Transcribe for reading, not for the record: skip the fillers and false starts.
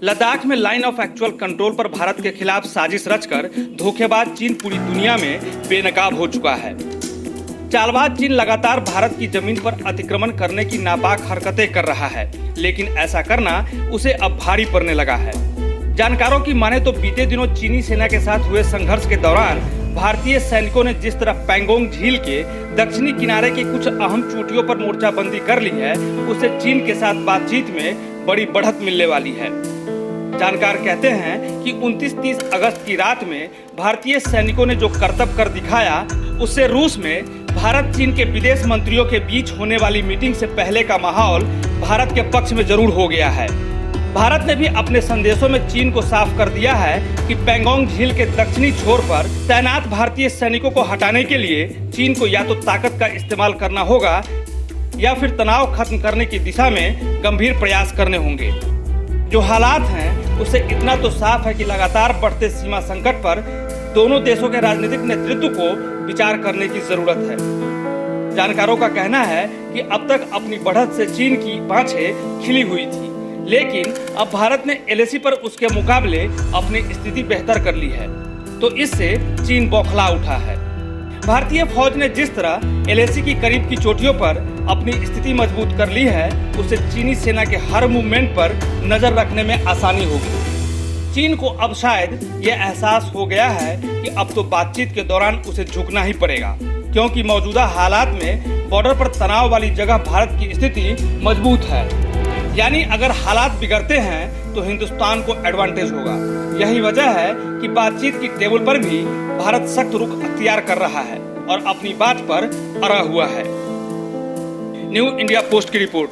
लद्दाख में line of actual control पर भारत के खिलाफ साजिश रचकर धोखेबाज चीन पूरी दुनिया में बेनकाब हो चुका है। चालबाज चीन लगातार भारत की जमीन पर अतिक्रमण करने की नापाक हरकतें कर रहा है, लेकिन ऐसा करना उसे अब भारी पड़ने लगा है। जानकारों की माने तो बीते दिनों चीनी सेना के साथ हुए संघर्ष के दौरान भारतीय सैनिकों ने जिस तरह पैंगोंग झील के दक्षिणी किनारे की कुछ अहम चोटियों पर मोर्चाबंदी कर ली है, उससे चीन के साथ बातचीत में बड़ी बढ़त मिलने वाली है। जानकार कहते हैं कि 29-30 अगस्त की रात में भारतीय सैनिकों ने जो करतब कर दिखाया, उससे रूस में भारत चीन के विदेश मंत्रियों के बीच होने वाली मीटिंग से पहले का माहौल भारत के पक्ष में जरूर हो गया है। भारत ने भी अपने संदेशों में चीन को साफ कर दिया है कि पैंगोंग झील के दक्षिणी छोर पर तैनात भारतीय सैनिकों को हटाने के लिए चीन को या तो ताकत का इस्तेमाल करना होगा या फिर तनाव खत्म करने की दिशा में गंभीर प्रयास करने होंगे। जो हालात हैं उससे इतना तो साफ है कि लगातार बढ़ते सीमा संकट पर दोनों देशों के राजनीतिक नेतृत्व को विचार करने की जरूरत है। जानकारों का कहना है कि अब तक अपनी बढ़त से चीन की बाँछें खिली हुई थी, लेकिन अब भारत ने एलएसी पर उसके मुकाबले अपनी स्थिति बेहतर कर ली है, तो इससे चीन बौखला उठा है। भारतीय फौज ने जिस तरह एलएसी की करीब की चोटियों पर अपनी स्थिति मजबूत कर ली है, उससे चीनी सेना के हर मूवमेंट पर नजर रखने में आसानी होगी। चीन को अब शायद ये एहसास हो गया है कि अब तो बातचीत के दौरान उसे झुकना ही पड़ेगा, क्योंकि मौजूदा हालात में बॉर्डर पर तनाव वाली जगह भारत की स्थिति मजबूत है। यानी अगर हालात बिगड़ते हैं तो हिंदुस्तान को एडवांटेज होगा। यही वजह है कि बातचीत की टेबल पर भी भारत सख्त रुख अख्तियार कर रहा है और अपनी बात पर अड़ा हुआ है। न्यू इंडिया पोस्ट की रिपोर्ट।